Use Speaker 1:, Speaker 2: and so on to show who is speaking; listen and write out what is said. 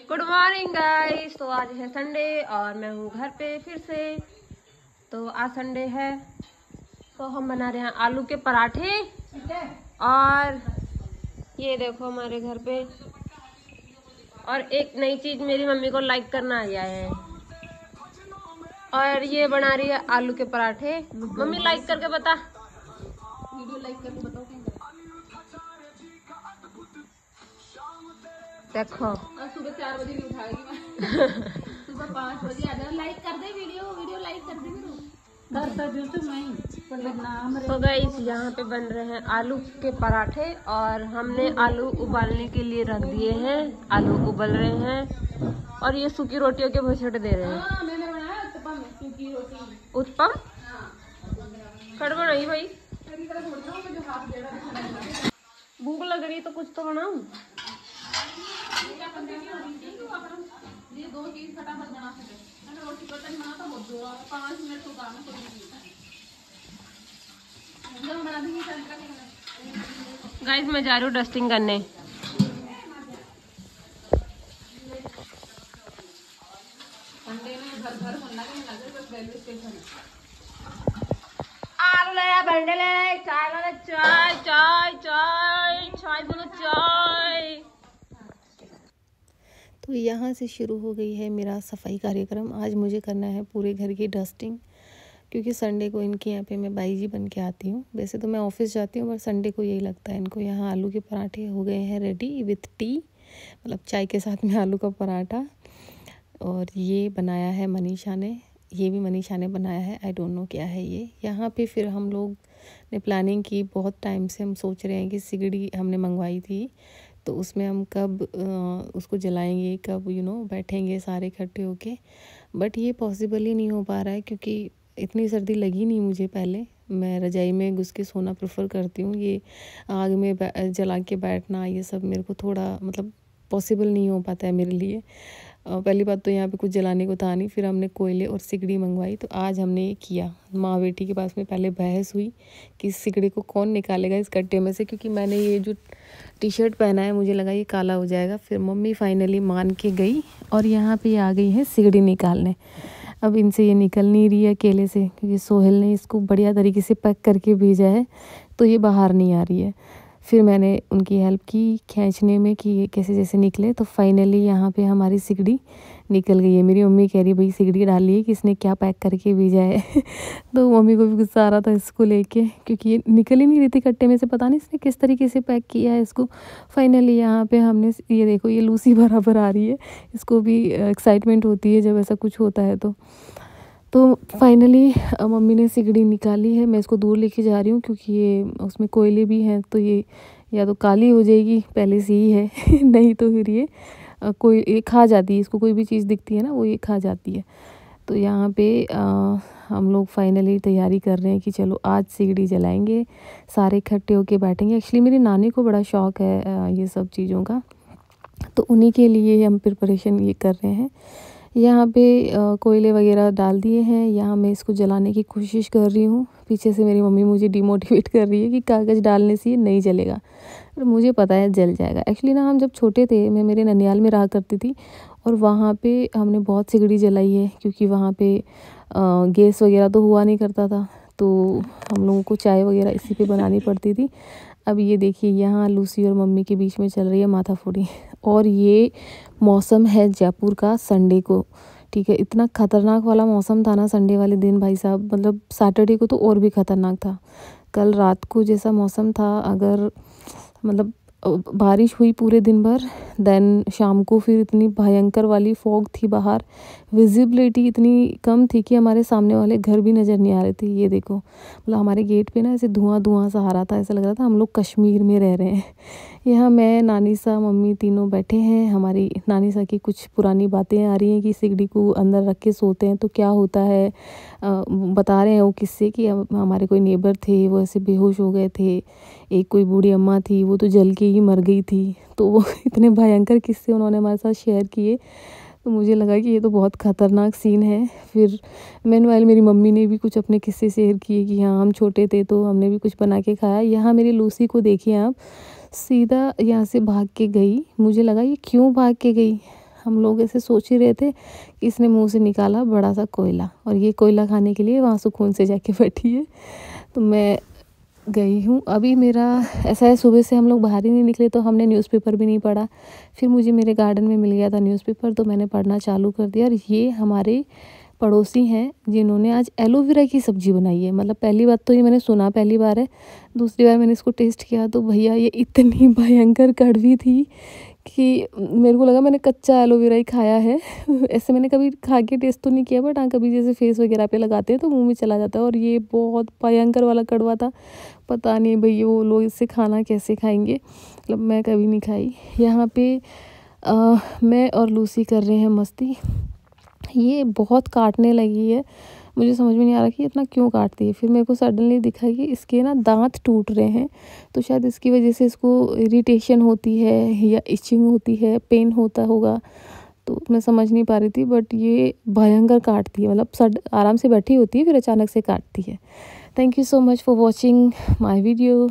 Speaker 1: Good morning guys. तो आज है संडे और मैं हूँ घर पे फिर से। तो आज संडे है तो हम बना रहे हैं आलू के पराठे। और ये देखो हमारे घर पे और एक नई चीज मेरी मम्मी को लाइक करना आ गया है। और ये बना रही है आलू के पराठे। मम्मी लाइक करके बता,
Speaker 2: वीडियो लाइक करके बताओ क्या
Speaker 1: देखो
Speaker 2: और सुबह 4 बजे भी उठाएगी मैं सुबह 5 बजे आ जाए। लाइक कर दे वीडियो लाइक कर दे
Speaker 1: तो गाइस यहाँ पे बन रहे हैं आलू के पराठे और हमने आलू उबालने के लिए रख दिए हैं। आलू उबल रहे हैं और ये सूखी रोटियों के भुसड़े दे रहे हैं।
Speaker 2: मैंने बनाया उत्तपम सूखी रोटी।
Speaker 1: उत्तपम कड़ बनाई भाई, भूख लग रही तो कुछ तो बनाऊं।
Speaker 2: ये 2 चीज फटाफट बना सके। मैंने रोटी बर्तन बना था बहुत 5 मिनट तो काम है। बना देंगे
Speaker 1: गाइस मैं जा रही हूँ डस्टिंग करने।
Speaker 2: संडे में घर होना के लगे बस रेलवे स्टेशन
Speaker 1: आलू ले बंडे ले चाय ले चाय चाय चाय चाय बोलो चाय।
Speaker 3: तो यहाँ से शुरू हो गई है मेरा सफाई कार्यक्रम। आज मुझे करना है पूरे घर की डस्टिंग, क्योंकि संडे को इनके यहाँ पे मैं बाई जी बन के आती हूँ। वैसे तो मैं ऑफिस जाती हूँ पर संडे को यही लगता है इनको। यहाँ आलू के पराठे हो गए हैं रेडी विथ टी, मतलब चाय के साथ में आलू का पराठा। और ये बनाया है मनीषा ने, ये भी मनीषा ने बनाया है। आई डोंट नो क्या है ये। यहाँ पे फिर हम लोग ने प्लानिंग की, बहुत टाइम से हम सोच रहे हैं कि सिगड़ी हमने मंगवाई थी तो उसमें हम कब उसको जलाएंगे, कब बैठेंगे सारे इकट्ठे होके। बट ये पॉसिबल ही नहीं हो पा रहा है क्योंकि इतनी सर्दी लगी नहीं मुझे। पहले मैं रजाई में घुस के सोना प्रेफर करती हूँ। ये आग में जला के बैठना ये सब मेरे को थोड़ा मतलब पॉसिबल नहीं हो पाता है मेरे लिए। पहली बात तो यहाँ पे कुछ जलाने को था नहीं, फिर हमने कोयले और सिगड़ी मंगवाई। तो आज हमने ये किया। माँ बेटी के पास में पहले बहस हुई कि सिगड़ी को कौन निकालेगा इस कट्टे में से, क्योंकि मैंने ये जो टी शर्ट पहना है मुझे लगा ये काला हो जाएगा। फिर मम्मी फाइनली मान के गई और यहाँ पे आ गई है सिगड़ी निकालने। अब इनसे ये निकल नहीं रही है अकेले से, क्योंकि सोहेल ने इसको बढ़िया तरीके से पैक करके भेजा है तो ये बाहर नहीं आ रही है। फिर मैंने उनकी हेल्प की खींचने में कि ये कैसे जैसे निकले। तो फाइनली यहाँ पे हमारी सिगड़ी निकल गई है। मेरी मम्मी कह रही भाई सिगड़ी डाली है कि इसने क्या पैक करके भेजा है तो मम्मी को भी गुस्सा आ रहा था इसको लेके, क्योंकि ये निकल ही नहीं रही थी कट्टे में से। पता नहीं इसने किस तरीके से पैक किया है इसको। फाइनली यहाँ पे हमने ये देखो ये लूसी बराबर आ रही है। इसको भी एक्साइटमेंट होती है जब ऐसा कुछ होता है। तो फाइनली मम्मी ने सिगड़ी निकाली है। मैं इसको दूर लेके जा रही हूँ क्योंकि ये उसमें कोयले भी हैं तो ये या तो काली हो जाएगी पहले से ही है नहीं तो फिर ये ये खा जाती है। इसको कोई भी चीज़ दिखती है ना वो ये खा जाती है। तो यहाँ पे हम लोग फाइनली तैयारी कर रहे हैं कि चलो आज सिगड़ी जलाएंगे, सारे इकट्ठे होके बैठेंगे। एक्चुअली मेरी नानी को बड़ा शौक़ है ये सब चीज़ों का, तो उन्हीं के लिए हम प्रिपरेशन ये कर रहे हैं। यहाँ पे कोयले वगैरह डाल दिए हैं। यहाँ मैं इसको जलाने की कोशिश कर रही हूँ। पीछे से मेरी मम्मी मुझे डिमोटिवेट कर रही है कि कागज़ डालने से ये नहीं जलेगा, पर मुझे पता है जल जाएगा। एक्चुअली ना हम जब छोटे थे, मैं मेरे ननियाल में रहा करती थी और वहाँ पे हमने बहुत सिगड़ी जलाई है, क्योंकि वहाँ पे गैस वगैरह तो हुआ नहीं करता था तो हम लोगों को चाय वगैरह इसी पे बनानी पड़ती थी। अब ये देखिए यहाँ लूसी और मम्मी के बीच में चल रही है माथाफोड़ी। और ये मौसम है जयपुर का संडे को, ठीक है। इतना ख़तरनाक वाला मौसम था ना संडे वाले दिन भाई साहब, मतलब सैटरडे को तो और भी ख़तरनाक था। कल रात को जैसा मौसम था, अगर मतलब बारिश हुई पूरे दिन भर, देन शाम को फिर इतनी भयंकर वाली फॉग थी बाहर, विजिबिलिटी इतनी कम थी कि हमारे सामने वाले घर भी नज़र नहीं आ रहे थे। ये देखो मतलब हमारे गेट पे ना ऐसे धुआं धुआं सा आ रहा था, ऐसा लग रहा था हम लोग कश्मीर में रह रहे हैं। यहाँ मैं, नानी सा, मम्मी तीनों बैठे हैं। हमारी नानी सा की कुछ पुरानी बातें आ रही हैं कि सिगड़ी को अंदर रख के सोते हैं तो क्या होता है। बता रहे हैं वो किस्से कि हमारे कोई नेबर थे वो ऐसे बेहोश हो गए थे। एक कोई बूढ़ी अम्मा थी वो तो जल के ही मर गई थी। तो वो इतने भयंकर किस्से उन्होंने हमारे साथ शेयर किए। तो मुझे लगा कि ये तो बहुत ख़तरनाक सीन है। फिर मेनवाइल मेरी मम्मी ने भी कुछ अपने किस्से शेयर किए कि हाँ हम छोटे थे तो हमने भी कुछ बना के खाया। यहाँ मेरी लूसी को देखिए आप, सीधा यहाँ से भाग के गई। मुझे लगा ये क्यों भाग के गई, हम लोग ऐसे सोच ही रहे थे कि इसने मुंह से निकाला बड़ा सा कोयला, और ये कोयला खाने के लिए वहाँ सुकून से जाके बैठी है। तो मैं गई हूँ। अभी मेरा ऐसा है, सुबह से हम लोग बाहर ही नहीं निकले तो हमने न्यूज़पेपर भी नहीं पढ़ा। फिर मुझे मेरे गार्डन में मिल गया था न्यूज़पेपर, तो मैंने पढ़ना चालू कर दिया। और ये हमारे पड़ोसी हैं जिन्होंने आज एलोवेरा की सब्ज़ी बनाई है। मतलब पहली बात तो ये मैंने सुना पहली बार है, दूसरी बार मैंने इसको टेस्ट किया तो भैया ये इतनी भयंकर कड़वी थी कि मेरे को लगा मैंने कच्चा एलोवेरा ही खाया है। ऐसे मैंने कभी खा के टेस्ट तो नहीं किया, बट हाँ कभी जैसे फेस वगैरह पे लगाते हैं तो मुंह में चला जाता है, और ये बहुत भयंकर वाला कड़वा था। पता नहीं भैया वो लोग इससे खाना कैसे खाएंगे, मतलब मैं कभी नहीं खाई। यहाँ पे मैं और लूसी कर रहे हैं मस्ती। ये बहुत काटने लगी है, मुझे समझ में नहीं आ रहा कि इतना क्यों काटती है। फिर मेरे को सडनली दिखा कि इसके ना दांत टूट रहे हैं, तो शायद इसकी वजह से इसको इरिटेशन होती है या इचिंग होती है, पेन होता होगा, तो मैं समझ नहीं पा रही थी। बट ये भयंकर काटती है, मतलब आराम से बैठी होती है फिर अचानक से काटती है। Thank you so much for watching my video.